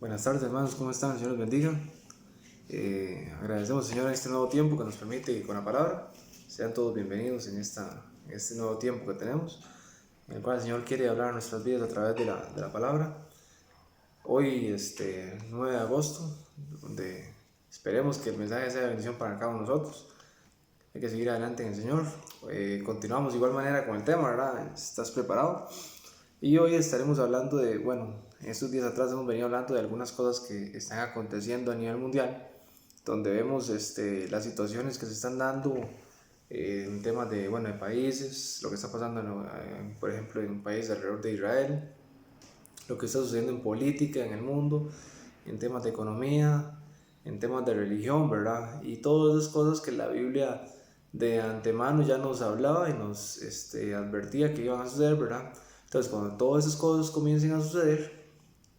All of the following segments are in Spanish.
Buenas tardes, hermanos, ¿cómo están? Señor los bendiga. Agradecemos, Señor, este nuevo tiempo que nos permite con la palabra. Sean todos bienvenidos en este nuevo tiempo que tenemos, en el cual el Señor quiere hablar a nuestras vidas a través de la palabra. Hoy, 9 de agosto, donde esperemos que el mensaje sea de bendición para cada uno de nosotros. Hay que seguir adelante en el Señor. Continuamos de igual manera con el tema, ¿verdad? ¿Estás preparado? Y hoy estaremos hablando en estos días atrás hemos venido hablando de algunas cosas que están aconteciendo a nivel mundial, donde vemos las situaciones que se están dando en temas de países, lo que está pasando, por ejemplo, en un país alrededor de Israel, lo que está sucediendo en política, en el mundo, en temas de economía, en temas de religión, ¿verdad? Y todas esas cosas que la Biblia de antemano ya nos hablaba y nos advertía que iban a suceder, ¿verdad? Entonces, cuando todas esas cosas comiencen a suceder,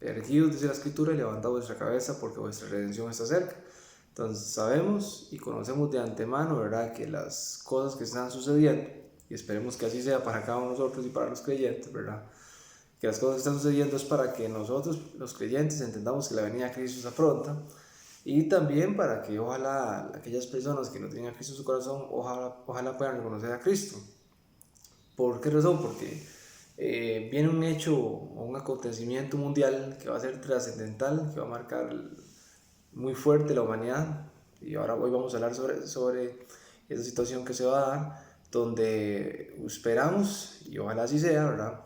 erguidos, dice la Escritura, y levantad vuestra cabeza porque vuestra redención está cerca. Entonces, sabemos y conocemos de antemano, ¿verdad?, que las cosas que están sucediendo, y esperemos que así sea para cada uno de nosotros y para los creyentes, ¿verdad?, que las cosas que están sucediendo es para que nosotros, los creyentes, entendamos que la venida de Cristo está pronta, y también para que ojalá aquellas personas que no tienen a Cristo en su corazón, ojalá puedan reconocer a Cristo. ¿Por qué razón? Porque viene un hecho o un acontecimiento mundial que va a ser trascendental, que va a marcar muy fuerte la humanidad, y ahora hoy vamos a hablar sobre esa situación que se va a dar, donde esperamos, y ojalá así sea, ¿verdad?,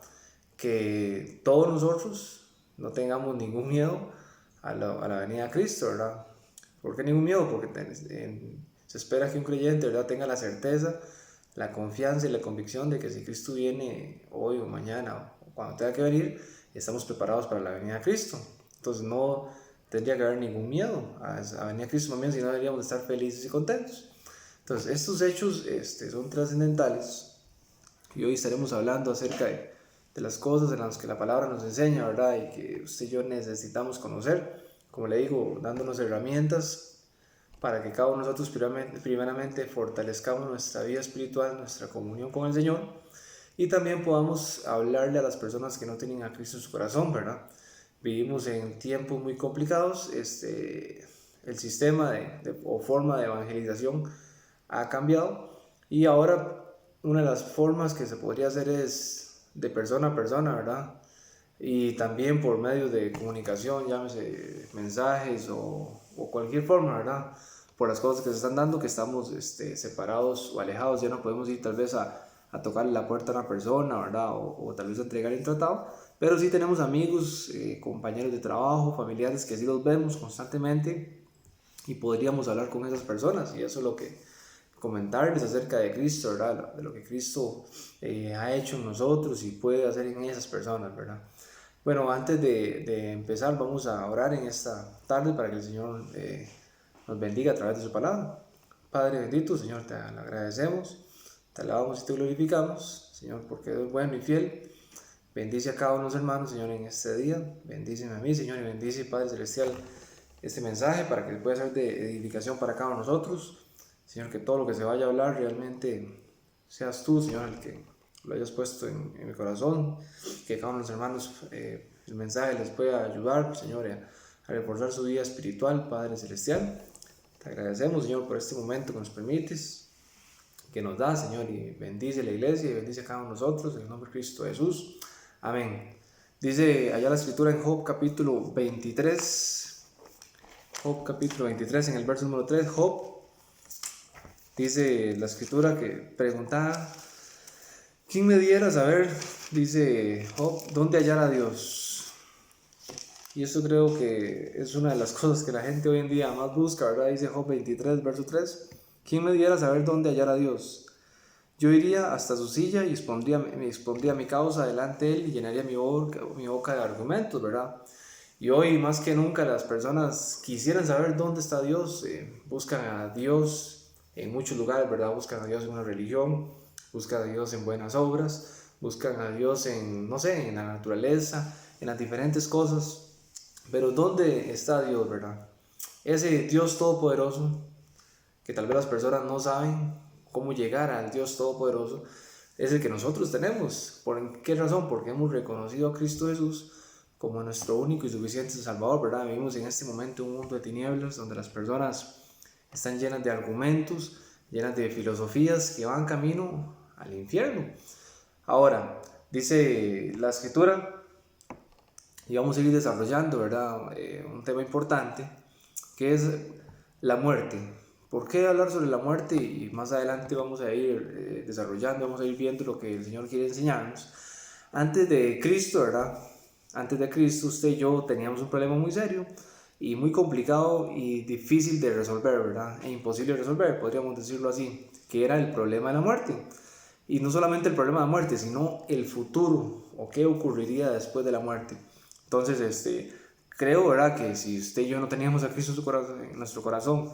que todos nosotros no tengamos ningún miedo a la venida de Cristo, ¿verdad? ¿Por qué ningún miedo? Porque se espera que un creyente, ¿verdad?, tenga la certeza, la confianza y la convicción de que si Cristo viene hoy o mañana o cuando tenga que venir, estamos preparados para la venida de Cristo. Entonces no tendría que haber ningún miedo a venir a Cristo, también, sino deberíamos estar felices y contentos. Entonces estos hechos son trascendentales, y hoy estaremos hablando acerca de las cosas en las que la palabra nos enseña, ¿verdad?, y que usted y yo necesitamos conocer, como le digo, dándonos herramientas para que cada uno de nosotros primeramente fortalezcamos nuestra vida espiritual, nuestra comunión con el Señor, y también podamos hablarle a las personas que no tienen a Cristo en su corazón, ¿verdad? Vivimos en tiempos muy complicados, el sistema o forma de evangelización ha cambiado, y ahora una de las formas que se podría hacer es de persona a persona, ¿verdad? Y también por medio de comunicación, llámese mensajes o cualquier forma, ¿verdad? Por las cosas que se están dando, que estamos separados o alejados, ya no podemos ir tal vez a tocarle la puerta a una persona, ¿verdad? O tal vez a entregar el tratado, pero sí tenemos amigos, compañeros de trabajo, familiares que sí los vemos constantemente, y podríamos hablar con esas personas, y eso es lo que comentarles acerca de Cristo, ¿verdad? De lo que Cristo ha hecho en nosotros y puede hacer en esas personas, ¿verdad? Bueno, antes de empezar, vamos a orar en esta tarde para que el Señor nos bendiga a través de su palabra. Padre bendito, Señor, te lo agradecemos, te alabamos y te glorificamos, Señor, porque eres bueno y fiel. Bendice a cada uno de los hermanos, Señor, en este día. Bendíceme a mí, Señor, y bendice, Padre Celestial, este mensaje para que pueda ser de edificación para cada uno de nosotros. Señor, que todo lo que se vaya a hablar realmente seas tú, Señor, el que lo hayas puesto en mi corazón, que cada uno de los hermanos el mensaje les pueda ayudar, Señor, a reforzar su vida espiritual, Padre Celestial. Te agradecemos, Señor, por este momento que nos permites, que nos da, Señor, y bendice la iglesia y bendice a cada uno de nosotros, en el nombre de Cristo Jesús. Amén. Dice allá la escritura en Job capítulo 23, Job capítulo 23, en el verso número 3, Job, dice la escritura que preguntaba: ¿quién me diera saber, dice Job, dónde hallar a Dios? Y eso creo que es una de las cosas que la gente hoy en día más busca, ¿verdad? Dice Job 23, verso 3. ¿Quién me diera saber dónde hallar a Dios? Yo iría hasta su silla y me expondría mi causa delante de él y llenaría mi boca de argumentos, ¿verdad? Y hoy más que nunca las personas quisieran saber dónde está Dios, buscan a Dios en muchos lugares, ¿verdad? Buscan a Dios en una religión, buscan a Dios en buenas obras, buscan a Dios en, no sé, en la naturaleza, en las diferentes cosas. Pero ¿dónde está Dios, verdad? Ese Dios todopoderoso, que tal vez las personas no saben cómo llegar al Dios todopoderoso, es el que nosotros tenemos. ¿Por qué razón? Porque hemos reconocido a Cristo Jesús como nuestro único y suficiente Salvador, ¿verdad? Vivimos en este momento un mundo de tinieblas donde las personas están llenas de argumentos, llenas de filosofías que van camino al infierno. Ahora, dice la Escritura, y vamos a ir desarrollando, ¿verdad? Un tema importante, que es la muerte. ¿Por qué hablar sobre la muerte? Y más adelante vamos a ir desarrollando, vamos a ir viendo lo que el Señor quiere enseñarnos. Antes de Cristo, ¿verdad? Antes de Cristo, usted y yo teníamos un problema muy serio y muy complicado y difícil de resolver, ¿verdad? E imposible de resolver, podríamos decirlo así, que era el problema de la muerte. Y no solamente el problema de la muerte, sino el futuro o qué ocurriría después de la muerte. Entonces, creo, ¿verdad?, que si usted y yo no teníamos a Cristo en nuestro corazón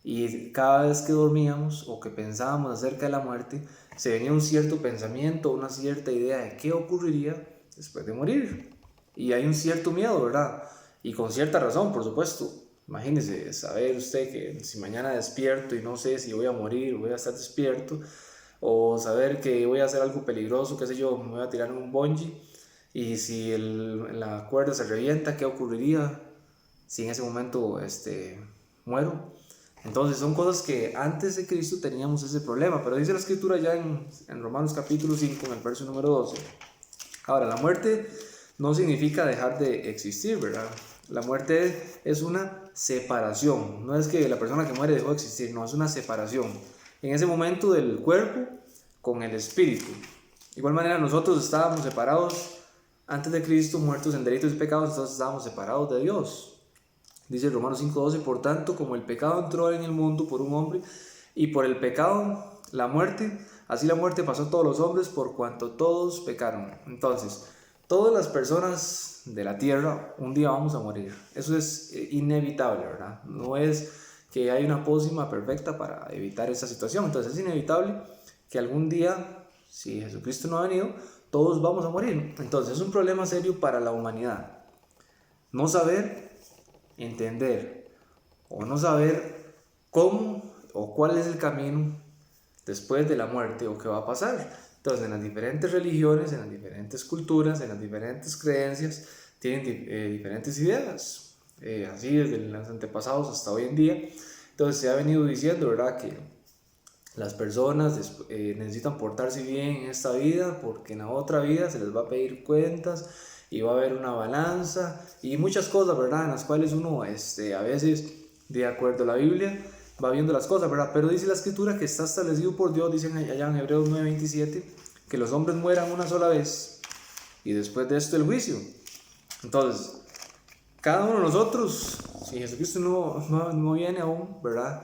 y cada vez que dormíamos o que pensábamos acerca de la muerte, se venía un cierto pensamiento, una cierta idea de qué ocurriría después de morir. Y hay un cierto miedo, ¿verdad? Y con cierta razón, por supuesto. Imagínese saber usted que si mañana despierto y no sé si voy a morir o voy a estar despierto, o saber que voy a hacer algo peligroso, qué sé yo, me voy a tirar en un bungee y si la cuerda se revienta, ¿qué ocurriría si en ese momento muero? Entonces son cosas que antes de Cristo teníamos ese problema, pero dice la Escritura ya en Romanos capítulo 5, en el verso número 12. Ahora, la muerte no significa dejar de existir, ¿verdad? La muerte es una separación, no es que la persona que muere dejó de existir, no, es una separación. En ese momento del cuerpo con el espíritu. De igual manera nosotros estábamos separados antes de Cristo, muertos en delitos y pecados, entonces estábamos separados de Dios. Dice Romanos 5:12, por tanto, como el pecado entró en el mundo por un hombre, y por el pecado la muerte, así la muerte pasó a todos los hombres por cuanto todos pecaron. Entonces, todas las personas de la tierra un día vamos a morir. Eso es inevitable, ¿verdad? No es que hay una pócima perfecta para evitar esa situación. Entonces es inevitable que algún día, si Jesucristo no ha venido, todos vamos a morir. Entonces es un problema serio para la humanidad. No saber entender o no saber cómo o cuál es el camino después de la muerte o qué va a pasar. Entonces en las diferentes religiones, en las diferentes culturas, en las diferentes creencias tienen diferentes ideas, así desde los antepasados hasta hoy en día. Entonces se ha venido diciendo, ¿verdad?, que las personas necesitan portarse bien en esta vida porque en la otra vida se les va a pedir cuentas y va a haber una balanza y muchas cosas, ¿verdad?, en las cuales uno a veces, de acuerdo a la Biblia, va viendo las cosas, ¿verdad? Pero dice la Escritura que está establecido por Dios, dicen allá en Hebreos 9:27, que los hombres mueran una sola vez y después de esto el juicio. Entonces, cada uno de nosotros, si Jesucristo no viene aún, ¿verdad?,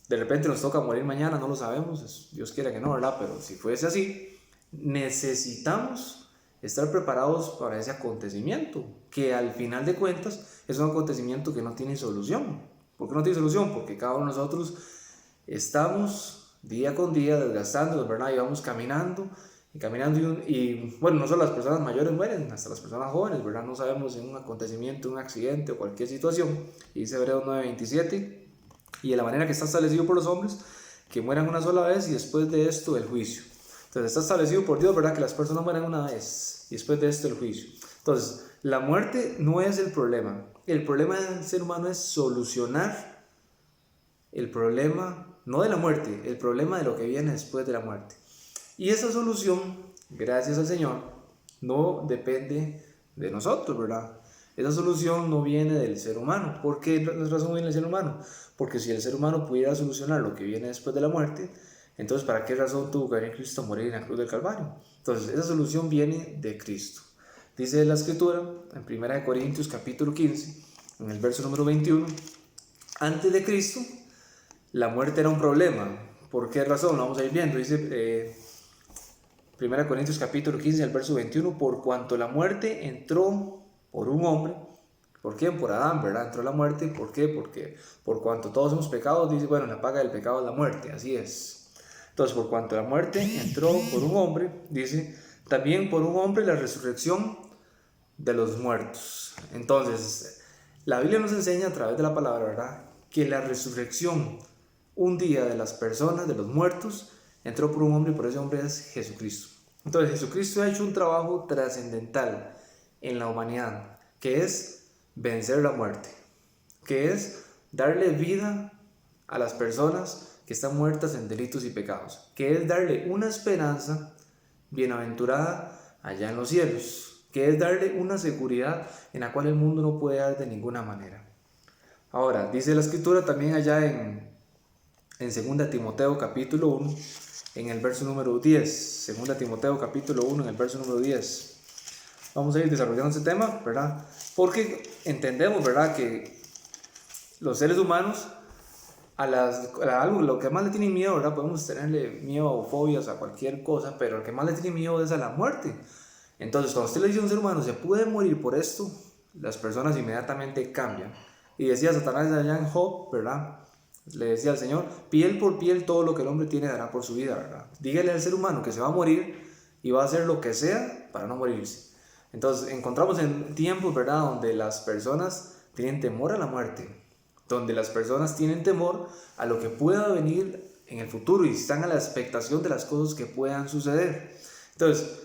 de repente nos toca morir mañana, no lo sabemos, Dios quiera que no, ¿verdad? Pero si fuese así, necesitamos estar preparados para ese acontecimiento, que al final de cuentas es un acontecimiento que no tiene solución. ¿Por qué no tiene solución? Porque cada uno de nosotros estamos día con día desgastándonos, ¿verdad? Y vamos caminando y caminando y bueno, no solo las personas mayores mueren, hasta las personas jóvenes, ¿verdad? No sabemos en un acontecimiento, un accidente o cualquier situación. Y dice Hebreos 9:27, y de la manera que está establecido por los hombres, que mueran una sola vez y después de esto el juicio. Entonces está establecido por Dios, ¿verdad?, que las personas mueran una vez y después de esto el juicio. Entonces, la muerte no es el problema. El problema del ser humano es solucionar el problema, no de la muerte, el problema de lo que viene después de la muerte. Y esa solución, gracias al Señor, no depende de nosotros, ¿verdad? Esa solución no viene del ser humano. ¿Por qué la razón viene del ser humano? Porque si el ser humano pudiera solucionar lo que viene después de la muerte, entonces ¿para qué razón tuvo que venir Cristo a morir en la cruz del Calvario? Entonces esa solución viene de Cristo. Dice la Escritura en 1 Corintios capítulo 15, en el verso número 21, antes de Cristo la muerte era un problema. ¿Por qué razón? Lo vamos a ir viendo. Dice 1 Corintios capítulo 15, el verso 21, por cuanto la muerte entró por un hombre. ¿Por quién? Por Adán, ¿verdad? Entró la muerte. ¿Por qué? Porque por cuanto todos hemos pecado, dice, bueno, la paga del pecado es la muerte, así es. Entonces, por cuanto la muerte entró por un hombre, dice, también por un hombre la resurrección de los muertos. Entonces, la Biblia nos enseña a través de la palabra, ¿verdad?, que la resurrección un día de las personas, de los muertos, entró por un hombre y por ese hombre es Jesucristo. Entonces, Jesucristo ha hecho un trabajo trascendental en la humanidad. que es vencer la muerte, que es darle vida a las personas que están muertas en delitos y pecados, que es darle una esperanza bienaventurada allá en los cielos, que es darle una seguridad en la cual el mundo no puede dar de ninguna manera. Ahora, dice la escritura también allá en 2 Timoteo capítulo 1, en el verso número 10, 2 Timoteo capítulo 1, en el verso número 10. Vamos a ir desarrollando este tema, ¿verdad? Porque entendemos, ¿verdad?, que los seres humanos a algo, lo que más le tiene miedo, ¿verdad? Podemos tenerle miedo o fobias a cualquier cosa, pero lo que más le tiene miedo es a la muerte. Entonces, cuando usted le dice a un ser humano, se puede morir por esto, las personas inmediatamente cambian. Y decía Satanás allá en Job, ¿verdad? Le decía al Señor, piel por piel todo lo que el hombre tiene dará por su vida, ¿verdad? Dígale al ser humano que se va a morir y va a hacer lo que sea para no morirse. Entonces, encontramos en tiempos, ¿verdad?, donde las personas tienen temor a la muerte, donde las personas tienen temor a lo que pueda venir en el futuro y están a la expectación de las cosas que puedan suceder. Entonces,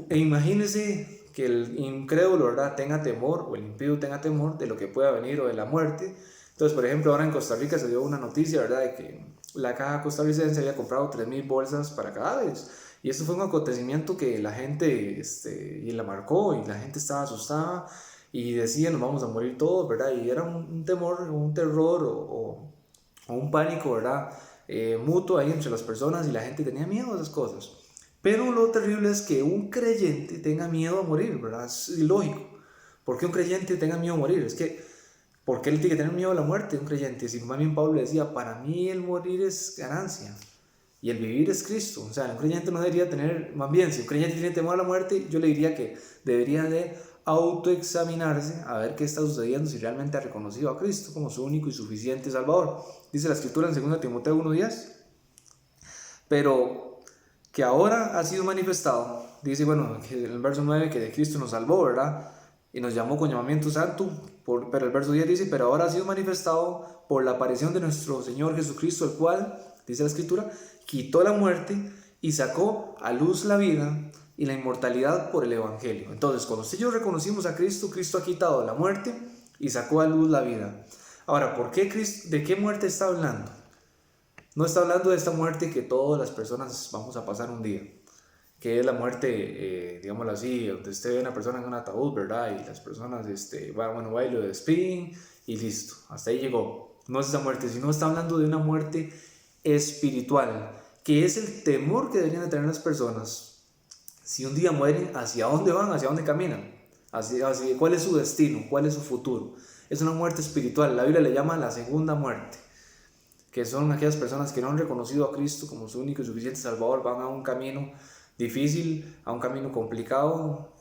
imagínense que el incrédulo, ¿verdad?, tenga temor, o el impío tenga temor de lo que pueda venir o de la muerte. Entonces, por ejemplo, ahora en Costa Rica se dio una noticia, ¿verdad?, de que la caja costarricense había comprado 3,000 bolsas para cadáveres. Y esto fue un acontecimiento que la gente y la marcó, y la gente estaba asustada y decía, nos vamos a morir todos, ¿verdad? Y era un temor, un terror o un pánico, ¿verdad?, mutuo ahí entre las personas, y la gente tenía miedo a esas cosas. Pero lo terrible es que un creyente tenga miedo a morir, ¿verdad? Es ilógico. ¿Por qué un creyente tenga miedo a morir? Es que, ¿por qué él tiene que tener miedo a la muerte, un creyente? Si más bien Pablo le decía, para mí el morir es ganancia y el vivir es Cristo. O sea, un creyente no debería tener, más bien, si un creyente tiene temor a la muerte, yo le diría que debería de autoexaminarse a ver qué está sucediendo, si realmente ha reconocido a Cristo como su único y suficiente Salvador. Dice la escritura en 2 Timoteo 1:10, pero que ahora ha sido manifestado, dice, bueno, en el verso 9, que de Cristo nos salvó, ¿verdad?, y nos llamó con llamamiento santo, pero el verso 10 dice, pero ahora ha sido manifestado por la aparición de nuestro Señor Jesucristo, el cual, dice la escritura, quitó la muerte y sacó a luz la vida y la inmortalidad por el Evangelio. Entonces, cuando usted y yo reconocimos a Cristo, Cristo ha quitado la muerte y sacó a luz la vida. Ahora, ¿de qué muerte está hablando? No está hablando de esta muerte que todas las personas vamos a pasar un día, que es la muerte, digámoslo así, donde usted ve a una persona en un ataúd, ¿verdad? Y las personas, va y lo despiden y listo, hasta ahí llegó. No es esa muerte, sino está hablando de una muerte espiritual, que es el temor que deberían de tener las personas. Si un día mueren, ¿hacia dónde van? ¿Hacia dónde caminan? ¿Cuál es su destino? ¿Cuál es su futuro? Es una muerte espiritual. La Biblia le llama la segunda muerte, que son aquellas personas que no han reconocido a Cristo como su único y suficiente Salvador, van a un camino difícil, a un camino complicado,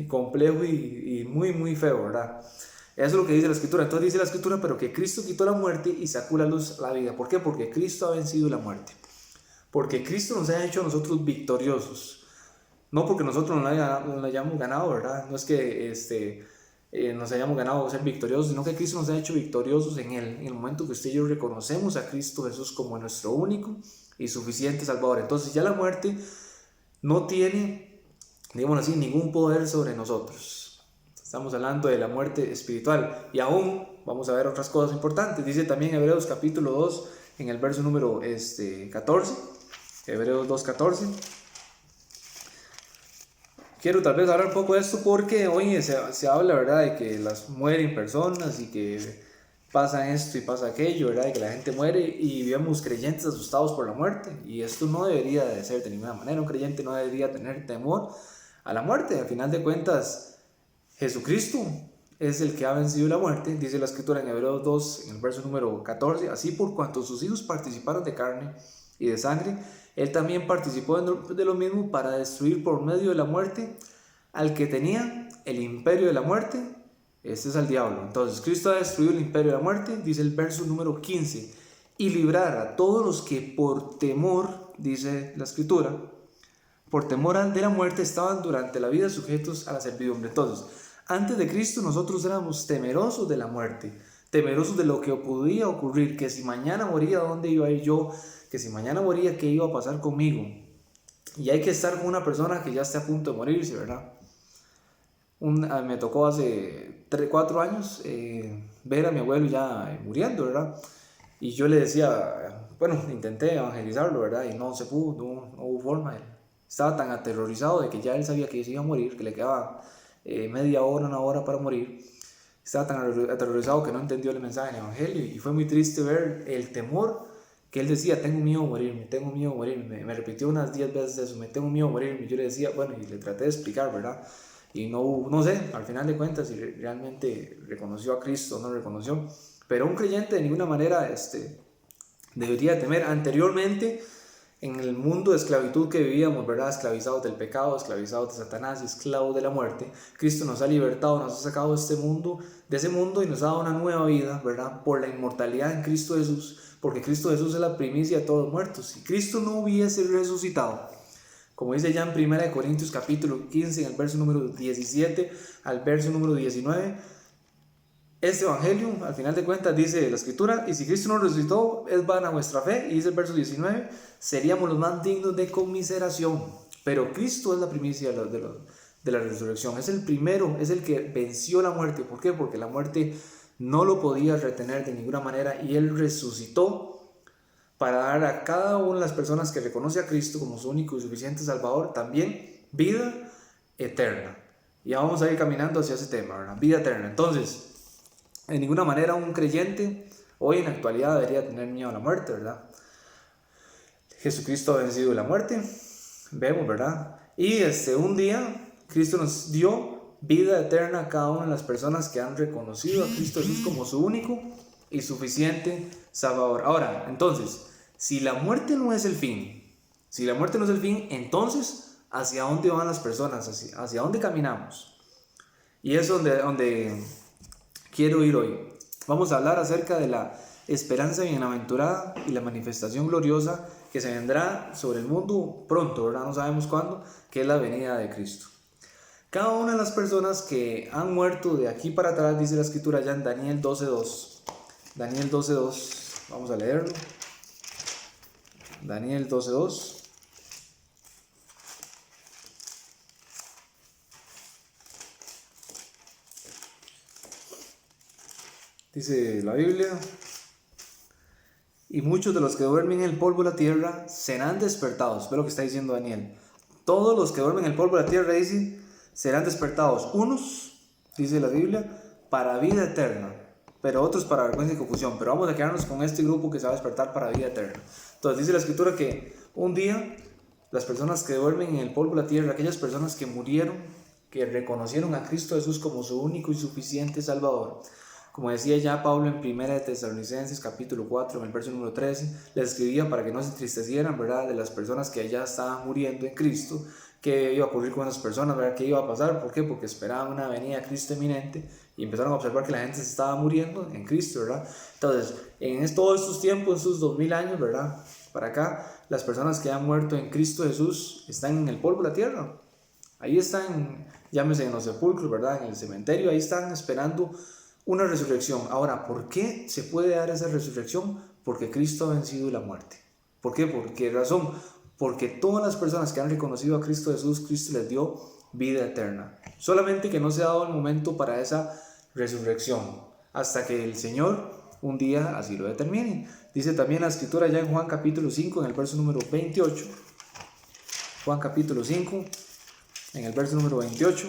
complejo y muy, muy feo, ¿verdad? Eso es lo que dice la Escritura. Entonces dice la Escritura, pero que Cristo quitó la muerte y sacó a la luz la vida. ¿Por qué? Porque Cristo ha vencido la muerte. Porque Cristo nos ha hecho a nosotros victoriosos. No porque nosotros no la hayamos ganado, ¿verdad? No es que nos hayamos ganado ser victoriosos, sino que Cristo nos ha hecho victoriosos en Él. En el momento que usted y yo reconocemos a Cristo Jesús como nuestro único y suficiente Salvador, entonces ya la muerte no tiene, digámoslo así, ningún poder sobre nosotros. Estamos hablando de la muerte espiritual. Y aún vamos a ver otras cosas importantes. Dice también Hebreos capítulo 2, en el verso número 14. Hebreos 2:14. Quiero tal vez hablar un poco de esto porque hoy se habla, ¿verdad?, de que mueren personas y que pasa esto y pasa aquello, ¿verdad?, de que la gente muere y vemos creyentes asustados por la muerte. Y esto no debería de ser de ninguna manera. Un creyente no debería tener temor a la muerte. Al final de cuentas, Jesucristo es el que ha vencido la muerte. Dice la Escritura en Hebreos 2, en el verso número 14, así por cuanto sus hijos participaron de carne y de sangre, Él también participó de lo mismo para destruir por medio de la muerte al que tenía el imperio de la muerte. Este es al diablo. Entonces Cristo ha destruido el imperio de la muerte, dice el verso número 15, y librar a todos los que por temor, dice la Escritura, por temor de la muerte estaban durante la vida sujetos a la servidumbre. Entonces, antes de Cristo nosotros éramos temerosos de la muerte, temerosos de lo que podía ocurrir, que si mañana moría, ¿dónde iba a ir yo? Que si mañana moría, ¿qué iba a pasar conmigo? Y hay que estar con una persona que ya esté a punto de morirse, ¿verdad? Me tocó hace 4 años ver a mi abuelo ya muriendo, ¿verdad? Y yo le decía, bueno, intenté evangelizarlo, ¿verdad? Y no se pudo, no hubo forma. Él estaba tan aterrorizado de que ya él sabía que se iba a morir, que le quedaba media hora, una hora para morir. Estaba tan aterrorizado que no entendió el mensaje del evangelio, y fue muy triste ver el temor que él decía: tengo miedo de morirme, tengo miedo de morirme. Me repitió unas 10 veces eso: me tengo miedo de morirme. Y yo le decía, bueno, y le traté de explicar, ¿verdad? Y no sé, al final de cuentas, si realmente reconoció a Cristo o no reconoció. Pero un creyente de ninguna manera debería temer. Anteriormente, en el mundo de esclavitud que vivíamos, ¿verdad? Esclavizados del pecado, esclavizados de Satanás y esclavos de la muerte, Cristo nos ha libertado, nos ha sacado de ese mundo, y nos ha dado una nueva vida, ¿verdad? Por la inmortalidad en Cristo Jesús, porque Cristo Jesús es la primicia de todos los muertos. Si Cristo no hubiese resucitado, como dice ya en 1 Corintios capítulo 15, en el verso número 17 al verso número 19, este evangelio, al final de cuentas, dice la escritura: y si Cristo no resucitó, es vana vuestra fe. Y dice el verso 19: seríamos los más dignos de conmiseración. Pero Cristo es la primicia de la resurrección. Es el primero, es el que venció la muerte. ¿Por qué? Porque la muerte no lo podía retener de ninguna manera, y Él resucitó para dar a cada una de las personas que reconoce a Cristo como su único y suficiente Salvador también vida eterna. Y ya vamos a ir caminando hacia ese tema, ¿verdad? Vida eterna. Entonces, en ninguna manera un creyente hoy en la actualidad debería tener miedo a la muerte, ¿verdad? Jesucristo ha vencido la muerte, vemos, ¿verdad? Y un día Cristo nos dio vida eterna a cada una de las personas que han reconocido a Cristo Jesús como su único y suficiente Salvador. Ahora, entonces, si la muerte no es el fin, entonces, ¿hacia dónde van las personas? ¿Hacia dónde caminamos? Y es donde quiero ir hoy. Vamos a hablar acerca de la esperanza bienaventurada y la manifestación gloriosa que se vendrá sobre el mundo pronto, ¿verdad? No sabemos cuándo, que es la venida de Cristo. Cada una de las personas que han muerto de aquí para atrás, dice la escritura ya en Daniel 12:2. Daniel 12:2, vamos a leerlo. Daniel 12:2. Dice la Biblia: y muchos de los que duermen en el polvo de la tierra serán despertados. Ve lo que está diciendo Daniel. Todos los que duermen en el polvo de la tierra, dice, serán despertados. Unos, dice la Biblia, para vida eterna, pero otros para vergüenza y confusión. Pero vamos a quedarnos con este grupo que se va a despertar para vida eterna. Entonces dice la escritura que un día las personas que duermen en el polvo de la tierra, aquellas personas que murieron, que reconocieron a Cristo Jesús como su único y suficiente Salvador, como decía ya Pablo en 1 Tesalonicenses capítulo 4, en el verso número 13, les escribía para que no se entristecieran, ¿verdad?, de las personas que ya estaban muriendo en Cristo, qué iba a ocurrir con esas personas, ¿verdad?, qué iba a pasar. ¿Por qué? Porque esperaban una venida de Cristo eminente, y empezaron a observar que la gente se estaba muriendo en Cristo, ¿verdad? Entonces, en todos estos tiempos, en estos 2000 años, ¿verdad?, para acá, las personas que han muerto en Cristo Jesús están en el polvo de la tierra. Ahí están, llámese en los sepulcros, ¿verdad?, en el cementerio, ahí están esperando una resurrección. Ahora, ¿por qué se puede dar esa resurrección? Porque Cristo ha vencido la muerte. ¿Por qué? ¿Por qué razón? Porque todas las personas que han reconocido a Cristo Jesús, Cristo les dio vida eterna. Solamente que no se ha dado el momento para esa resurrección, hasta que el Señor un día así lo determine. Dice también la escritura ya en Juan capítulo 5, en el verso número 28. Juan capítulo 5, en el verso número 28.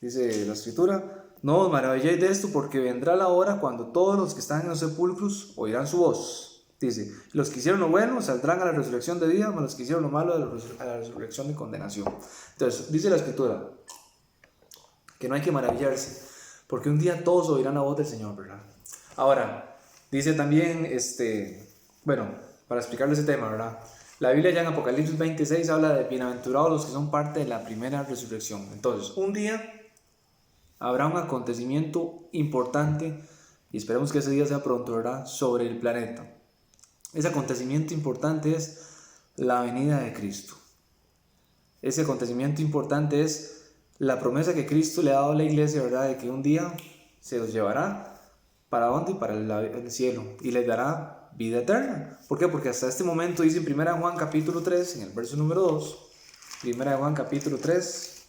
Dice la escritura: no os maravilléis de esto, porque vendrá la hora cuando todos los que están en los sepulcros oirán su voz. Dice: los que hicieron lo bueno saldrán a la resurrección de vida, mas los que hicieron lo malo a la resurrección de condenación. Entonces, dice la escritura que no hay que maravillarse, porque un día todos oirán la voz del Señor, ¿verdad? Ahora, dice también, bueno, para explicarle ese tema, ¿verdad?, la Biblia ya en Apocalipsis 26 habla de bienaventurados los que son parte de la primera resurrección. Entonces, un día habrá un acontecimiento importante, y esperemos que ese día sea pronto, ¿verdad?, sobre el planeta. Ese acontecimiento importante es la venida de Cristo. Ese acontecimiento importante es la promesa que Cristo le ha dado a la iglesia, ¿verdad?, de que un día se los llevará. ¿Para dónde? Para el cielo, y les dará vida eterna. ¿Por qué? Porque hasta este momento dice en 1 Juan capítulo 3, en el verso número 2, Primera de Juan capítulo 3,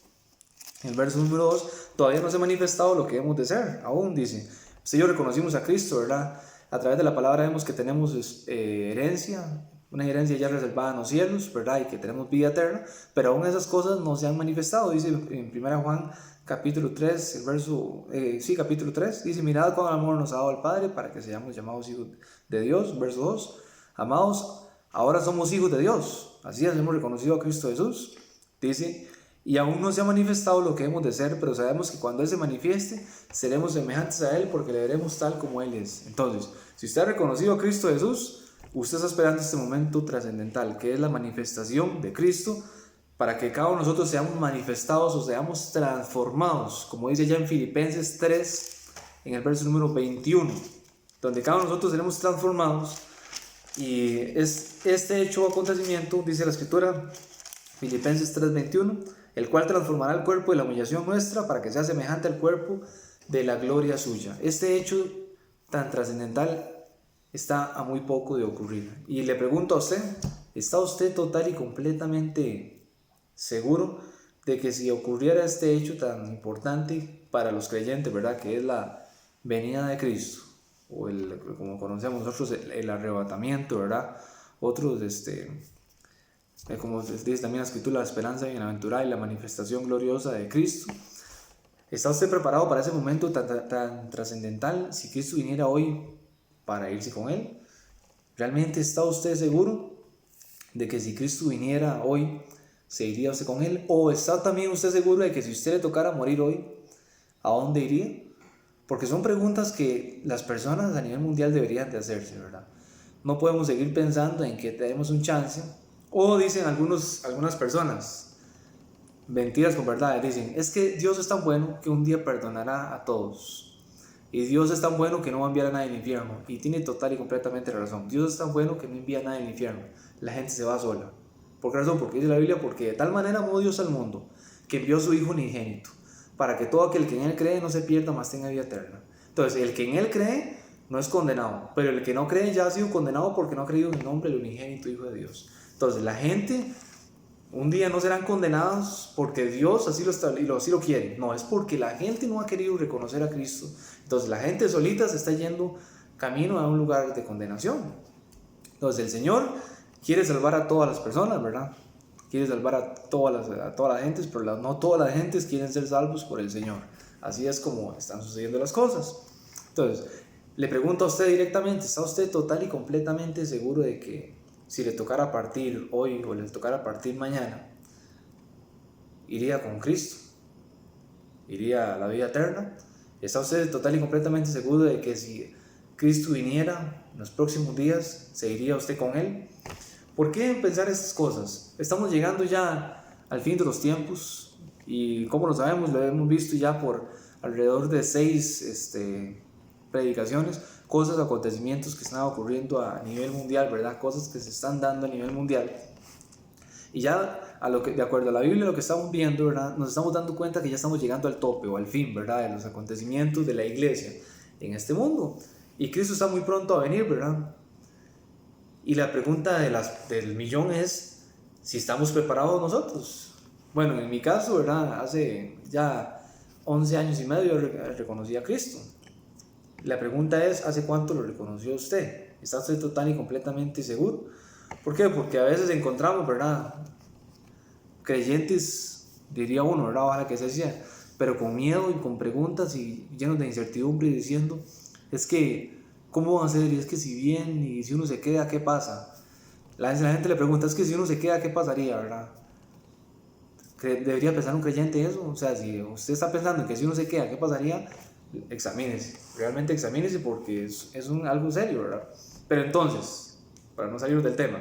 el verso número 2, todavía no se ha manifestado lo que hemos de ser, aún dice, usted y yo reconocimos a Cristo, ¿verdad? A través de la palabra vemos que tenemos herencia, una herencia ya reservada en los cielos, ¿verdad? Y que tenemos vida eterna, pero aún esas cosas no se han manifestado, dice en 1 Juan capítulo 3, el verso, capítulo 3, dice, mirad cuán amor nos ha dado el Padre para que seamos llamados hijos de Dios, verso 2, amados, ahora somos hijos de Dios, así hemos reconocido a Cristo Jesús, dice, y aún no se ha manifestado lo que hemos de ser, pero sabemos que cuando Él se manifieste, seremos semejantes a Él porque le veremos tal como Él es. Entonces, si usted ha reconocido a Cristo Jesús, usted está esperando este momento trascendental, que es la manifestación de Cristo, para que cada uno de nosotros seamos manifestados o seamos transformados, como dice ya en Filipenses 3, en el verso número 21, donde cada uno de nosotros seremos transformados, y es este hecho o acontecimiento, dice la Escritura, Filipenses 3:21, el cual transformará el cuerpo de la humillación nuestra para que sea semejante al cuerpo de la gloria suya. Este hecho tan trascendental está a muy poco de ocurrir. Y le pregunto a usted, ¿está usted total y completamente seguro de que si ocurriera este hecho tan importante para los creyentes, ¿verdad? Que es la venida de Cristo, o como conocemos nosotros, el arrebatamiento, ¿verdad? Otros, como dice también la Escritura, la esperanza bienaventurada y la manifestación gloriosa de Cristo. ¿Está usted preparado para ese momento tan trascendental? Si Cristo viniera hoy para irse con Él, ¿realmente está usted seguro de que si Cristo viniera hoy, se iría usted con Él? ¿O está también usted seguro de que si usted le tocara morir hoy, ¿a dónde iría? Porque son preguntas que las personas a nivel mundial deberían de hacerse, ¿verdad? No podemos seguir pensando en que tenemos un chance. O dicen algunas personas, mentiras con verdades, dicen, es que Dios es tan bueno que un día perdonará a todos. Y Dios es tan bueno que no va a enviar a nadie al infierno. Y tiene total y completamente razón. Dios es tan bueno que no envía a nadie al infierno. La gente se va sola. ¿Por qué razón? Porque dice la Biblia, porque de tal manera amó Dios al mundo, que envió a su Hijo unigénito, para que todo aquel que en Él cree no se pierda, mas tenga vida eterna. Entonces, el que en Él cree no es condenado, pero el que no cree ya ha sido condenado porque no ha creído en el nombre del unigénito Hijo de Dios. Entonces, la gente un día no serán condenados porque Dios así lo quiere. No, es porque la gente no ha querido reconocer a Cristo. Entonces, la gente solita se está yendo camino a un lugar de condenación. Entonces, el Señor quiere salvar a todas las personas, ¿verdad? Quiere salvar a todas las gentes, pero no todas las gentes quieren ser salvos por el Señor. Así es como están sucediendo las cosas. Entonces, le pregunto a usted directamente, ¿está usted total y completamente seguro de que si le tocara partir hoy o le tocara partir mañana, iría con Cristo? ¿Iría a la vida eterna? ¿Está usted total y completamente seguro de que si Cristo viniera en los próximos días, se iría usted con Él? ¿Por qué pensar estas cosas? Estamos llegando ya al fin de los tiempos y como lo sabemos, lo hemos visto ya por alrededor de 6 predicaciones, cosas, acontecimientos que están ocurriendo a nivel mundial, ¿verdad? Cosas que se están dando a nivel mundial. Y ya de acuerdo a la Biblia, lo que estamos viendo, ¿verdad? Nos estamos dando cuenta que ya estamos llegando al tope o al fin, ¿verdad? De los acontecimientos de la iglesia en este mundo. Y Cristo está muy pronto a venir, ¿verdad? Y la pregunta del millón es si estamos preparados nosotros. Bueno, en mi caso, ¿verdad? Hace ya 11 años y medio reconocí a Cristo. La pregunta es, ¿hace cuánto lo reconoció usted? ¿Está usted total y completamente seguro? ¿Por qué? Porque a veces encontramos, ¿verdad? Creyentes, diría uno, ¿verdad? Ojalá que se sea, pero con miedo y con preguntas y llenos de incertidumbre diciendo, es que, ¿cómo va a ser? Y es que si bien y si uno se queda, ¿qué pasa? La gente le pregunta, es que si uno se queda, ¿qué pasaría, verdad? ¿Debería pensar un creyente eso? O sea, si usted está pensando en que si uno se queda, ¿qué pasaría? Examínese, realmente examínese porque es algo serio, ¿verdad? Pero entonces, para no salir del tema,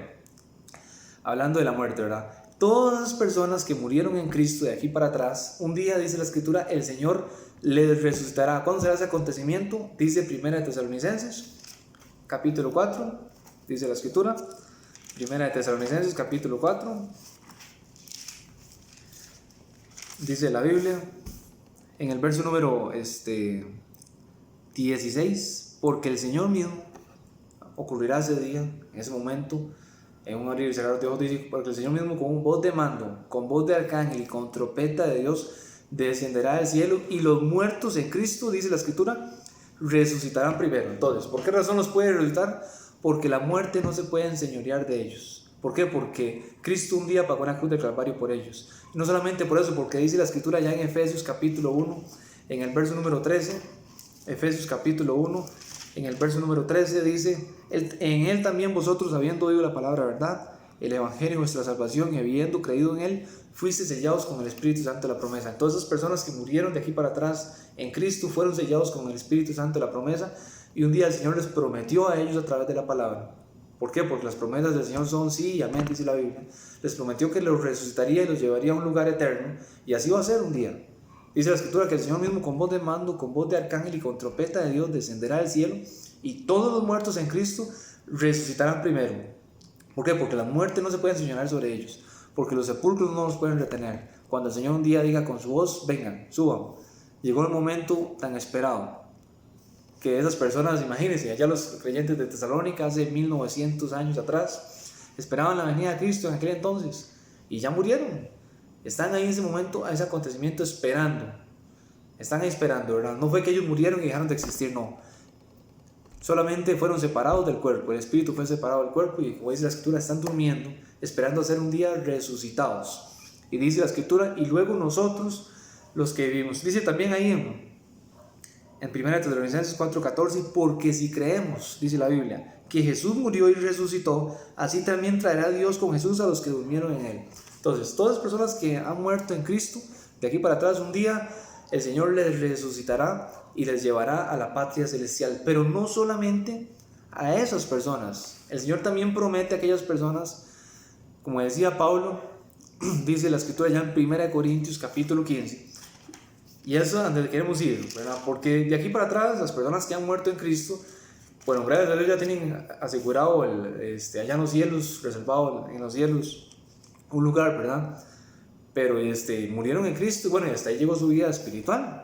hablando de la muerte, ¿verdad? Todas las personas que murieron en Cristo de aquí para atrás, un día, dice la Escritura, el Señor les resucitará. ¿Cuándo será ese acontecimiento? Dice 1 Tesalonicenses, capítulo 4, dice la Escritura, 1 Tesalonicenses, capítulo 4, dice la Biblia, en el verso número 16, porque el Señor mismo ocurrirá ese día, en ese momento, en un abrir y cerrar de ojos dice, porque el Señor mismo con voz de mando, con voz de arcángel y con trompeta de Dios descenderá del cielo, y los muertos en Cristo, dice la Escritura, resucitarán primero. Entonces, ¿por qué razón los puede resucitar? Porque la muerte no se puede enseñorear de ellos. ¿Por qué? Porque Cristo un día pagó en la cruz del Calvario por ellos. Y no solamente por eso, porque dice la Escritura ya en Efesios capítulo 1, en el verso número 13, Efesios capítulo 1, en el verso número 13 dice, en él también vosotros, habiendo oído la palabra verdad, el evangelio de vuestra salvación, y habiendo creído en él, fuiste sellados con el Espíritu Santo de la promesa. Entonces, esas personas que murieron de aquí para atrás en Cristo fueron sellados con el Espíritu Santo de la promesa, y un día el Señor les prometió a ellos a través de la palabra. ¿Por qué? Porque las promesas del Señor son sí y amén, dice la Biblia. Les prometió que los resucitaría y los llevaría a un lugar eterno, y así va a ser un día. Dice la Escritura que el Señor mismo con voz de mando, con voz de arcángel y con trompeta de Dios descenderá del cielo, y todos los muertos en Cristo resucitarán primero. ¿Por qué? Porque la muerte no se puede enseñar sobre ellos, porque los sepulcros no los pueden retener. Cuando el Señor un día diga con su voz, vengan, suban, llegó el momento tan esperado, que esas personas, imagínense, allá los creyentes de Tesalónica hace 1900 años atrás, esperaban la venida de Cristo en aquel entonces, y ya murieron. Están ahí en ese momento, a ese acontecimiento esperando. Están ahí esperando, ¿verdad? No fue que ellos murieron y dejaron de existir, no. Solamente fueron separados del cuerpo, el espíritu fue separado del cuerpo, y como dice la Escritura, están durmiendo, esperando a ser un día resucitados. Y dice la Escritura, y luego nosotros, los que vivimos. Dice también ahí en 1 Tesalonicenses 4:14, porque si creemos, dice la Biblia, que Jesús murió y resucitó, así también traerá Dios con Jesús a los que durmieron en él. Entonces, todas las personas que han muerto en Cristo, de aquí para atrás, un día el Señor les resucitará y les llevará a la patria celestial. Pero no solamente a esas personas, el Señor también promete a aquellas personas, como decía Pablo, dice la Escritura ya en 1 Corintios capítulo 15, y eso es donde queremos ir, ¿verdad? Porque de aquí para atrás, las personas que han muerto en Cristo, bueno, gracias a Dios ya tienen asegurado allá en los cielos, reservado en los cielos, un lugar, ¿verdad? Pero murieron en Cristo, bueno, y hasta ahí llegó su vida espiritual,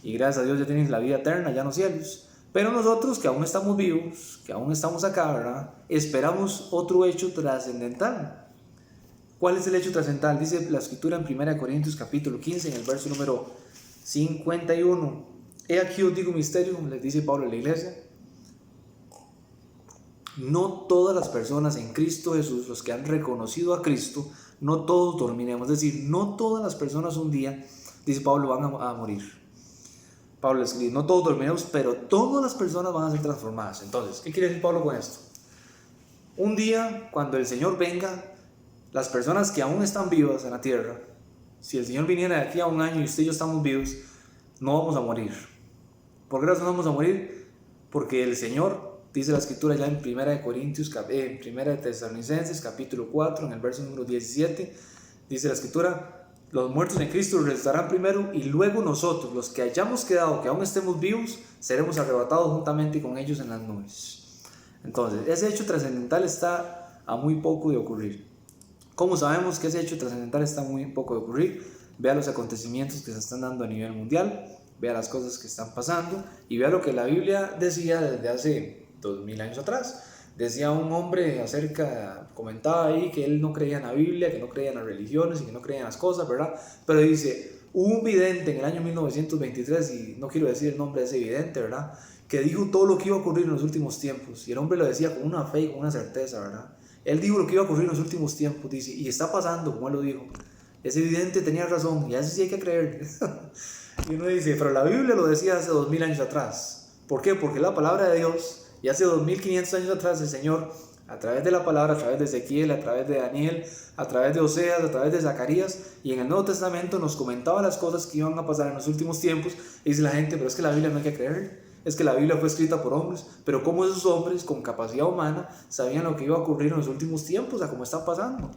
y gracias a Dios ya tienen la vida eterna allá en los cielos. Pero nosotros que aún estamos vivos, que aún estamos acá, ¿verdad? Esperamos otro hecho trascendental. ¿Cuál es el hecho trascendental? Dice la Escritura en 1 Corintios capítulo 15, en el verso número 51. He aquí os digo un misterio, les dice Pablo a la iglesia. No todas las personas en Cristo Jesús, los que han reconocido a Cristo, no todos dormiremos. Es decir, no todas las personas un día, dice Pablo, van a morir. Pablo escribe, no todos dormiremos, pero todas las personas van a ser transformadas. Entonces, ¿qué quiere decir Pablo con esto? Un día, cuando el Señor venga, las personas que aún están vivas en la tierra, si el Señor viniera de aquí a un año y usted y yo estamos vivos, no vamos a morir. ¿Por qué razón no vamos a morir? Porque el Señor, dice la Escritura ya en 1 Tesalonicenses capítulo 4, en el verso número 17, dice la Escritura, los muertos en Cristo resucitarán primero, y luego nosotros, los que hayamos quedado, que aún estemos vivos, seremos arrebatados juntamente con ellos en las nubes. Entonces, ese hecho trascendental está a muy poco de ocurrir. ¿Cómo sabemos que ese hecho trascendental está muy poco de ocurrir? Vea los acontecimientos que se están dando a nivel mundial, vea las cosas que están pasando, y vea lo que la Biblia decía desde hace 2000 años atrás. Decía un hombre comentaba ahí que él no creía en la Biblia, que no creía en las religiones y que no creía en las cosas, ¿verdad? Pero dice, hubo un vidente en el año 1923, y no quiero decir el nombre de ese vidente, ¿verdad?, que dijo todo lo que iba a ocurrir en los últimos tiempos, y el hombre lo decía con una fe y con una certeza, ¿verdad? Él dijo lo que iba a ocurrir en los últimos tiempos, dice, y está pasando, como él lo dijo. Ese vidente tenía razón, y a eso sí hay que creer. Y uno dice, pero la Biblia lo decía hace 2000 años atrás. ¿Por qué? Porque la palabra de Dios, y hace 2500 años atrás el Señor, a través de la palabra, a través de Ezequiel, a través de Daniel, a través de Oseas, a través de Zacarías, y en el Nuevo Testamento nos comentaba las cosas que iban a pasar en los últimos tiempos. Y dice la gente, pero es que la Biblia no hay que creer, es que la Biblia fue escrita por hombres. Pero ¿cómo esos hombres con capacidad humana sabían lo que iba a ocurrir en los últimos tiempos, a cómo está pasando?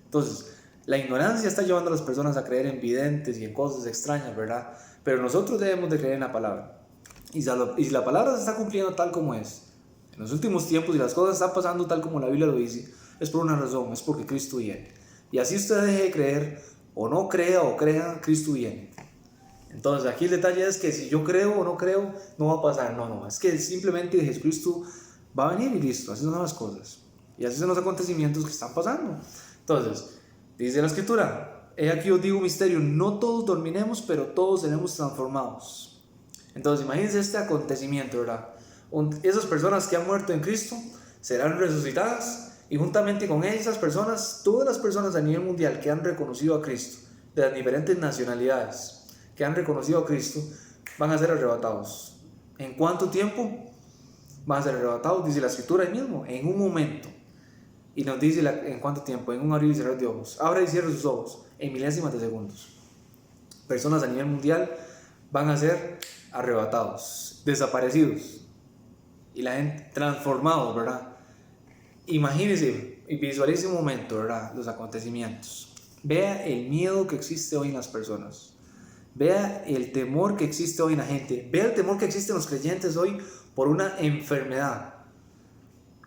Entonces, la ignorancia está llevando a las personas a creer en videntes y en cosas extrañas, ¿verdad? Pero nosotros debemos de creer en la palabra. Y si la palabra se está cumpliendo tal como es, en los últimos tiempos, y las cosas están pasando tal como la Biblia lo dice, es por una razón, es porque Cristo viene. Y así usted deje de creer, o no crea o crea, Cristo viene. Entonces aquí el detalle es que si yo creo o no creo, no va a pasar. No, es que simplemente Jesucristo va a venir y listo, así son las cosas. Y así son los acontecimientos que están pasando. Entonces, dice la Escritura: he aquí os digo un misterio, no todos dormiremos, pero todos seremos transformados. Entonces, imagínense este acontecimiento, ¿verdad? Esas personas que han muerto en Cristo serán resucitadas, y juntamente con esas personas, todas las personas a nivel mundial que han reconocido a Cristo, de las diferentes nacionalidades que han reconocido a Cristo, van a ser arrebatados. ¿En cuánto tiempo van a ser arrebatados? Dice la Escritura ahí mismo: en un momento. Y nos dice en cuánto tiempo: en un abrir y cerrar de ojos. Abre y cierra sus ojos en milésimas de segundos. Personas a nivel mundial van a ser arrebatados, desaparecidos, y la gente transformados, ¿verdad? Imagínese y visualice un momento, ¿verdad?, los acontecimientos. Vea el miedo que existe hoy en las personas. Vea el temor que existe hoy en la gente. Vea el temor que existe en los creyentes hoy por una enfermedad.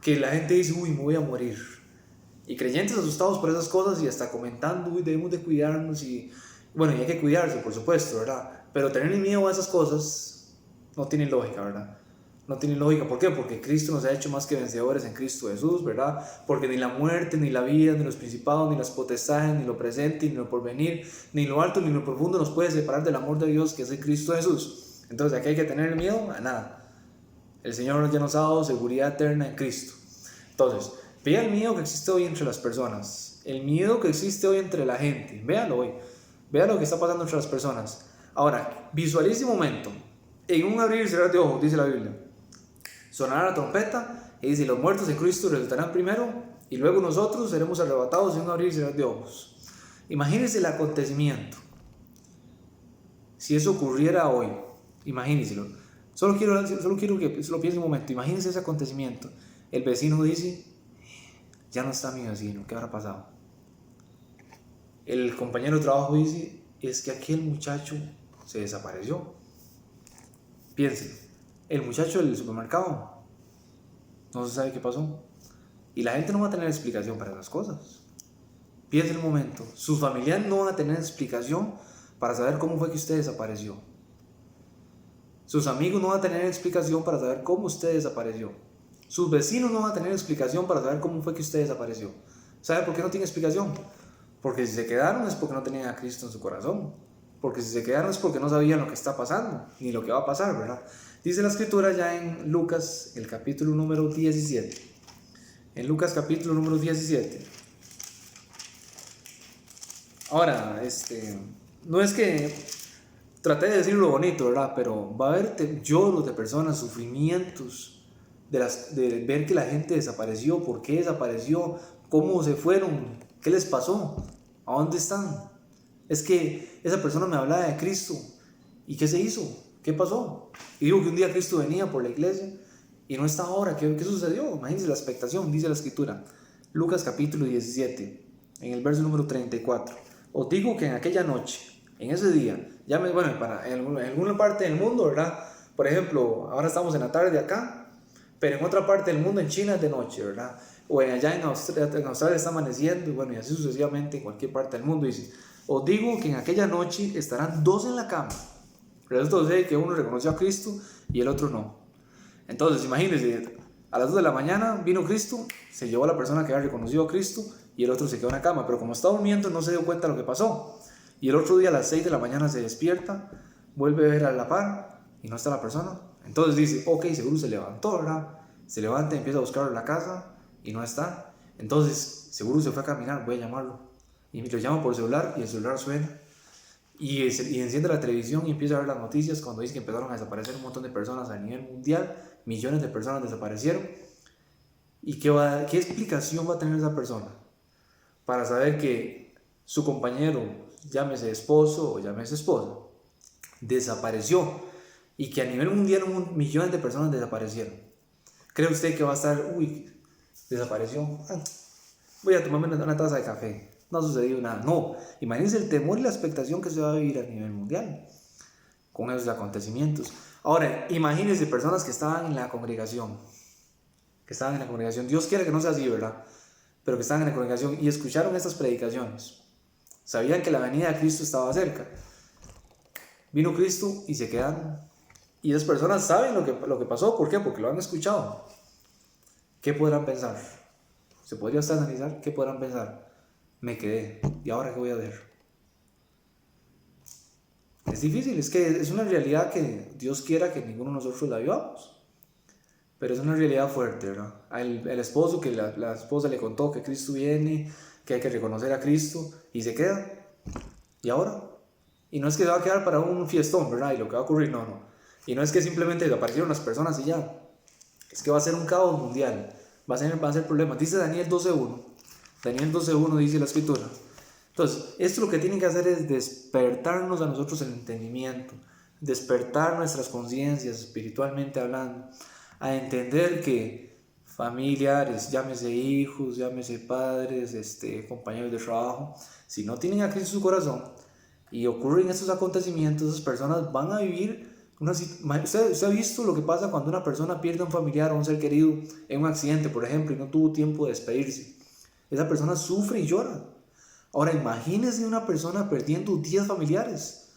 Que la gente dice: uy, me voy a morir. Y creyentes asustados por esas cosas y hasta comentando: uy, debemos de cuidarnos. Y bueno, y hay que cuidarse, por supuesto, ¿verdad? Pero tener miedo a esas cosas no tiene lógica, ¿verdad? No tiene lógica. ¿Por qué? Porque Cristo nos ha hecho más que vencedores en Cristo Jesús, ¿verdad? Porque ni la muerte, ni la vida, ni los principados, ni las potestades, ni lo presente, ni lo porvenir, ni lo alto, ni lo profundo nos puede separar del amor de Dios que es en Cristo Jesús. Entonces, ¿aquí hay que tener miedo? A nada. El Señor ya nos ha dado seguridad eterna en Cristo. Entonces, vea el miedo que existe hoy entre las personas, el miedo que existe hoy entre la gente. Véalo hoy. Vea lo que está pasando entre las personas. Ahora, visualice un momento. En un abrir y cerrar de ojos, dice la Biblia, sonará la trompeta y dice: los muertos en Cristo resucitarán primero, y luego nosotros seremos arrebatados en un abrir y cerrar de ojos. Imagínense el acontecimiento. Si eso ocurriera hoy, imagínenselo. Solo quiero que lo piense un momento. Imagínense ese acontecimiento. El vecino dice: ya no está mi vecino, ¿qué habrá pasado? El compañero de trabajo dice: es que aquel muchacho se desapareció. Piensen, el muchacho del supermercado, no se sabe qué pasó. Y la gente no va a tener explicación para esas cosas. Piensen un momento, sus familiares no van a tener explicación para saber cómo fue que usted desapareció. Sus amigos no van a tener explicación para saber cómo usted desapareció. Sus vecinos no van a tener explicación para saber cómo fue que usted desapareció. ¿Sabe por qué no tiene explicación? Porque si se quedaron es porque no tenían a Cristo en su corazón. Porque si se quedaron es porque no sabían lo que está pasando, ni lo que va a pasar, ¿verdad? Dice la Escritura ya en Lucas, el capítulo número 17. En Lucas capítulo número 17. Ahora, no es que traté de decirlo bonito, ¿verdad? Pero va a haber lloros de personas, sufrimientos, de ver que la gente desapareció, por qué desapareció, cómo se fueron, qué les pasó, a dónde están. Es que esa persona me hablaba de Cristo, ¿y qué se hizo? ¿Qué pasó? Y digo que un día Cristo venía por la iglesia y no está ahora. ¿Qué sucedió? Imagínense la expectación. Dice la Escritura, Lucas capítulo 17, en el verso número 34. Os digo que en aquella noche, en ese día, en alguna parte del mundo, ¿verdad? Por ejemplo, ahora estamos en la tarde acá, pero en otra parte del mundo, en China, es de noche, ¿verdad? O allá en Australia está amaneciendo, y bueno, y así sucesivamente en cualquier parte del mundo. Dice: os digo que en aquella noche estarán dos en la cama. Resulta ser que uno reconoció a Cristo y el otro no. Entonces, imagínense, a las 2 de la mañana vino Cristo, se llevó a la persona que había reconocido a Cristo y el otro se quedó en la cama. Pero como estaba durmiendo, no se dio cuenta de lo que pasó. Y el otro día a las 6 de la mañana se despierta, vuelve a ver a la par y no está la persona. Entonces dice: ok, seguro se levantó, ¿verdad? Se levanta y empieza a buscarlo en la casa y no está. Entonces, seguro se fue a caminar, voy a llamarlo. Y lo llama por celular y el celular suena. Y enciende la televisión y empieza a ver las noticias cuando dice que empezaron a desaparecer un montón de personas a nivel mundial. Millones de personas desaparecieron. ¿Y qué explicación va a tener esa persona para saber que su compañero, llámese esposo o llámese esposa, desapareció? Y que a nivel mundial millones de personas desaparecieron. ¿Cree usted que va a estar, desapareció? Voy a tomarme una taza de café. No ha sucedido nada. No, imagínense el temor y la expectación que se va a vivir a nivel mundial con esos acontecimientos. Ahora, imagínense personas que estaban en la congregación. Dios quiere que no sea así, ¿verdad? Pero que estaban en la congregación y escucharon estas predicaciones. Sabían que la venida de Cristo estaba cerca. Vino Cristo y se quedaron. Y esas personas saben lo que pasó. ¿Por qué? Porque lo han escuchado. ¿Qué podrán pensar? Se podría hasta analizar qué podrán pensar. Me quedé, ¿y ahora qué voy a hacer? Es difícil, es que es una realidad que Dios quiera que ninguno de nosotros la vivamos. Pero es una realidad fuerte, ¿verdad? El esposo, que la esposa le contó que Cristo viene, que hay que reconocer a Cristo, y se queda. ¿Y ahora? Y no es que se va a quedar para un fiestón, ¿verdad? Y lo que va a ocurrir, no. Y no es que simplemente desaparecieron las personas y ya. Es que va a ser un caos mundial. Va a ser problemas. Dice Daniel 12.1. Daniel 12.1 dice la escritura. Entonces, esto lo que tiene que hacer es despertarnos a nosotros el entendimiento, despertar nuestras conciencias espiritualmente hablando, a entender que familiares, llámese hijos, llámese padres, compañeros de trabajo, si no tienen a Cristo en su corazón y ocurren estos acontecimientos, esas personas van a vivir usted ha visto lo que pasa cuando una persona pierde a un familiar o un ser querido en un accidente, por ejemplo, y no tuvo tiempo de despedirse. Esa persona sufre y llora. Ahora imagínese una persona perdiendo 10 familiares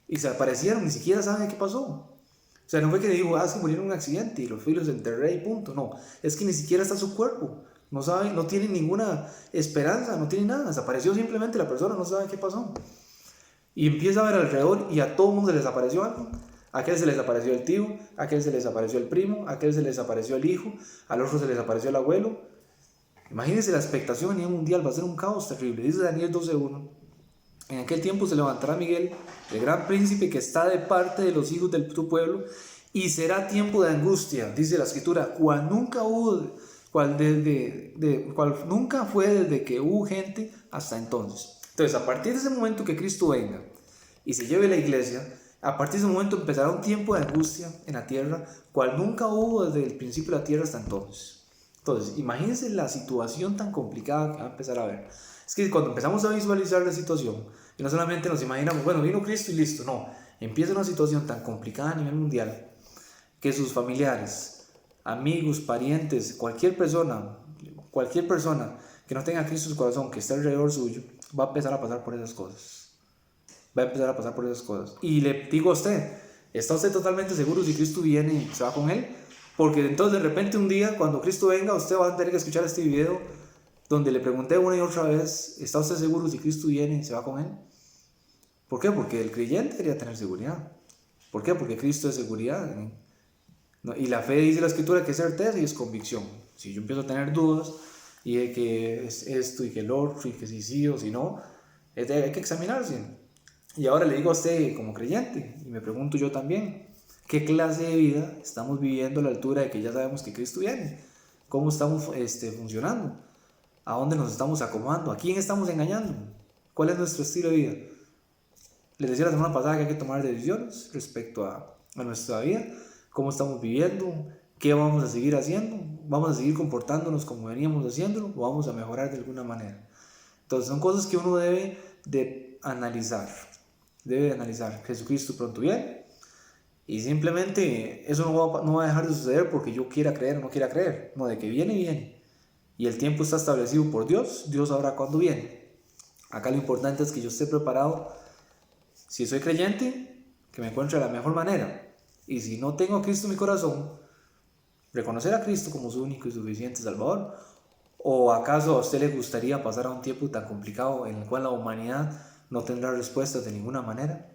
y se aparecieron, ni siquiera saben qué pasó. O sea, no fue que dijo, se murieron en un accidente y los filos enterré y punto. No, es que ni siquiera está su cuerpo. No sabe, no tiene ninguna esperanza, no tiene nada. Desapareció simplemente la persona, no sabe qué pasó. Y empieza a ver alrededor y a todo el mundo se les apareció algo. A aquel se les apareció el tío, a aquel se les apareció el primo, a aquel se les apareció el hijo, al otro se les apareció el abuelo. Imagínense la expectación a nivel mundial, va a ser un caos terrible. Dice Daniel 12.1. En aquel tiempo se levantará Miguel, el gran príncipe que está de parte de los hijos de tu pueblo, y será tiempo de angustia, dice la escritura, cual nunca fue desde que hubo gente hasta entonces. Entonces, a partir de ese momento que Cristo venga y se lleve la iglesia, a partir de ese momento empezará un tiempo de angustia en la tierra, cual nunca hubo desde el principio de la tierra hasta entonces. Entonces, imagínense la situación tan complicada que va a empezar a ver. Es que cuando empezamos a visualizar la situación, y no solamente nos imaginamos, bueno, vino Cristo y listo, no. Empieza una situación tan complicada a nivel mundial que sus familiares, amigos, parientes, cualquier persona que no tenga Cristo en su corazón, que esté alrededor suyo, va a empezar a pasar por esas cosas. Y le digo a usted, ¿está usted totalmente seguro si Cristo viene y se va con él? Porque entonces de repente un día, cuando Cristo venga, usted va a tener que escuchar este video donde le pregunté una y otra vez, ¿está usted seguro si Cristo viene y se va con él? ¿Por qué? Porque el creyente debería tener seguridad. ¿Por qué? Porque Cristo es seguridad. Y la fe, dice la escritura, que es certeza y es convicción. Si yo empiezo a tener dudas y de que es esto y que el otro y que si sí o si no, hay que examinarse. Y ahora le digo a usted como creyente, y me pregunto yo también, ¿qué clase de vida estamos viviendo a la altura de que ya sabemos que Cristo viene? ¿Cómo estamos funcionando? ¿A dónde nos estamos acomodando? ¿A quién estamos engañando? ¿Cuál es nuestro estilo de vida? Les decía la semana pasada que hay que tomar decisiones respecto a nuestra vida, cómo estamos viviendo, qué vamos a seguir haciendo, vamos a seguir comportándonos como veníamos haciéndolo o vamos a mejorar de alguna manera. Entonces son cosas que uno debe de analizar. Jesucristo pronto viene y simplemente eso no va a dejar de suceder porque yo quiera creer o no quiera creer. No, de que viene. Y el tiempo está establecido por Dios. Dios sabrá cuándo viene. Acá lo importante es que yo esté preparado. Si soy creyente, que me encuentre de la mejor manera. Y si no tengo a Cristo en mi corazón, reconocer a Cristo como su único y suficiente Salvador. ¿O acaso a usted le gustaría pasar a un tiempo tan complicado en el cual la humanidad no tendrá respuestas de ninguna manera?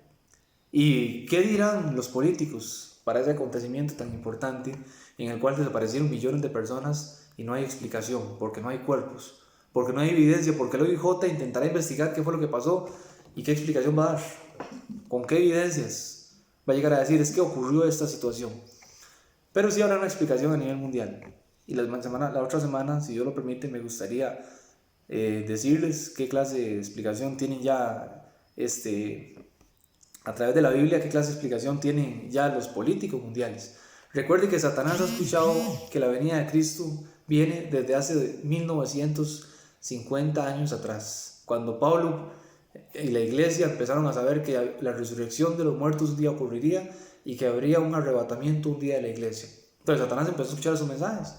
¿Y qué dirán los políticos para ese acontecimiento tan importante en el cual desaparecieron millones de personas y no hay explicación, porque no hay cuerpos, porque no hay evidencia, porque el OIJ intentará investigar qué fue lo que pasó y qué explicación va a dar? ¿Con qué evidencias va a llegar a decir es que ocurrió esta situación? Pero sí habrá una explicación a nivel mundial. Y la otra semana, si Dios lo permite, me gustaría decirles qué clase de explicación tienen ya a través de la Biblia, qué clase de explicación tienen ya los políticos mundiales. Recuerde que Satanás ha escuchado que la venida de Cristo viene desde hace 1950 años atrás, cuando Pablo y la iglesia empezaron a saber que la resurrección de los muertos un día ocurriría y que habría un arrebatamiento un día de la iglesia. Entonces Satanás empezó a escuchar esos mensajes.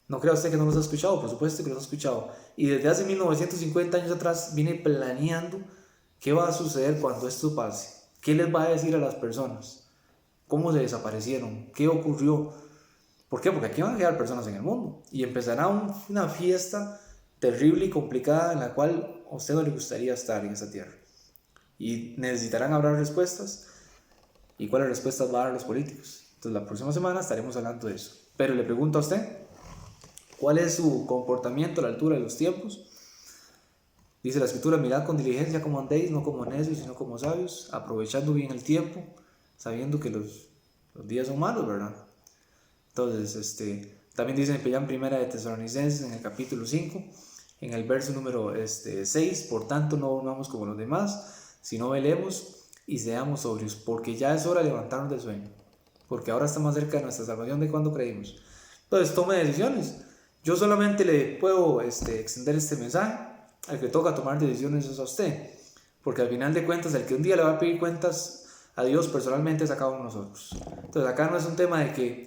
No crea usted que no los ha escuchado, por supuesto que los ha escuchado. Y desde hace 1950 años atrás viene planeando qué va a suceder cuando esto pase. ¿Qué les va a decir a las personas? ¿Cómo se desaparecieron? ¿Qué ocurrió? ¿Por qué? Porque aquí van a quedar personas en el mundo y empezará una fiesta terrible y complicada en la cual a usted no le gustaría estar en esa tierra. Y necesitarán hablar respuestas. ¿Y cuáles respuestas va a dar los políticos? Entonces la próxima semana estaremos hablando de eso. Pero le pregunto a usted, ¿cuál es su comportamiento a la altura de los tiempos? Dice la Escritura: mirad con diligencia cómo andéis, no como necios, sino como sabios, aprovechando bien el tiempo, sabiendo que los días son malos, ¿verdad? Entonces, también dice en Primera de Tesalonicenses, en el capítulo 5, en el verso número 6, por tanto no durmamos como los demás, sino velemos y seamos sobrios, porque ya es hora de levantarnos del sueño, porque ahora está más cerca de nuestra salvación de cuando creímos. Entonces, tome decisiones. Yo solamente le puedo extender este mensaje. Al que toca tomar decisiones es a usted, porque al final de cuentas el que un día le va a pedir cuentas a Dios personalmente es a cada uno de nosotros. Entonces acá no es un tema de que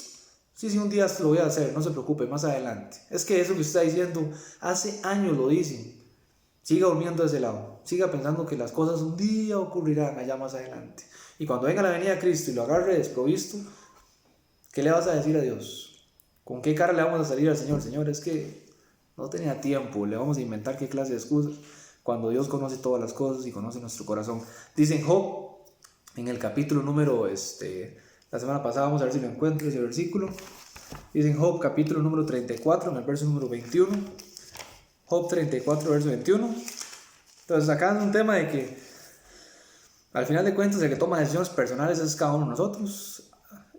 sí, un día lo voy a hacer, no se preocupe, más adelante. Es que eso que usted está diciendo hace años lo dicen. Siga durmiendo de ese lado, siga pensando que las cosas un día ocurrirán allá más adelante, y cuando venga la venida de Cristo y lo agarre desprovisto, ¿qué le vas a decir a Dios? ¿Con qué cara le vamos a salir al Señor? Señor, es que no tenía tiempo, le vamos a inventar qué clase de excusas, cuando Dios conoce todas las cosas y conoce nuestro corazón. Dice en Job, en el capítulo número, la semana pasada, vamos a ver si lo encuentro ese versículo. Dice en Job, capítulo número 34, en el verso número 21. Job 34, verso 21. Entonces acá es un tema de que, al final de cuentas, el que toma decisiones personales es cada uno de nosotros.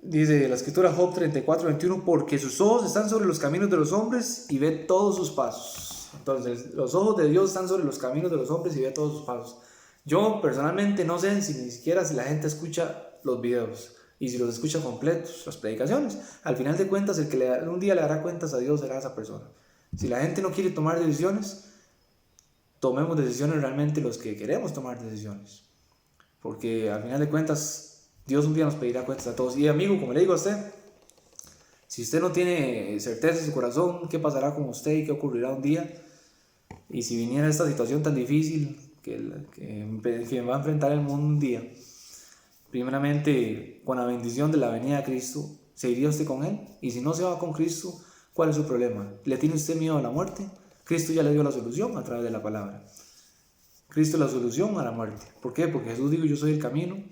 Dice la Escritura, Job 34, 21, porque sus ojos están sobre los caminos de los hombres y ve todos sus pasos. Entonces, los ojos de Dios están sobre los caminos de los hombres y ve todos sus pasos. Yo personalmente no sé ni siquiera si la gente escucha los videos y si los escucha completos, las predicaciones. Al final de cuentas, el que un día le dará cuentas a Dios será esa persona. Si la gente no quiere tomar decisiones, tomemos decisiones realmente los que queremos tomar decisiones. Porque al final de cuentas, Dios un día nos pedirá cuentas a todos. Y amigo, como le digo a usted, si usted no tiene certeza en su corazón, ¿qué pasará con usted y qué ocurrirá un día? Y si viniera esta situación tan difícil que va a enfrentar el mundo un día, primeramente, con la bendición de la venida de Cristo, ¿se iría usted con Él? Y si no se va con Cristo, ¿cuál es su problema? ¿Le tiene usted miedo a la muerte? Cristo ya le dio la solución a través de la palabra. Cristo es la solución a la muerte. ¿Por qué? Porque Jesús dijo: yo soy el camino,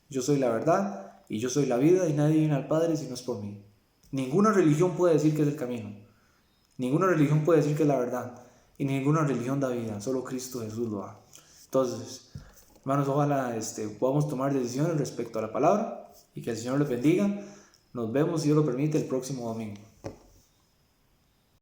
yo soy la verdad y yo soy la vida, y nadie viene al Padre si no es por mí. Ninguna religión puede decir que es el camino, ninguna religión puede decir que es la verdad, y ninguna religión da vida, solo Cristo Jesús lo da. Entonces, hermanos, ojalá podamos tomar decisiones respecto a la palabra y que el Señor les bendiga. Nos vemos, si Dios lo permite, el próximo domingo.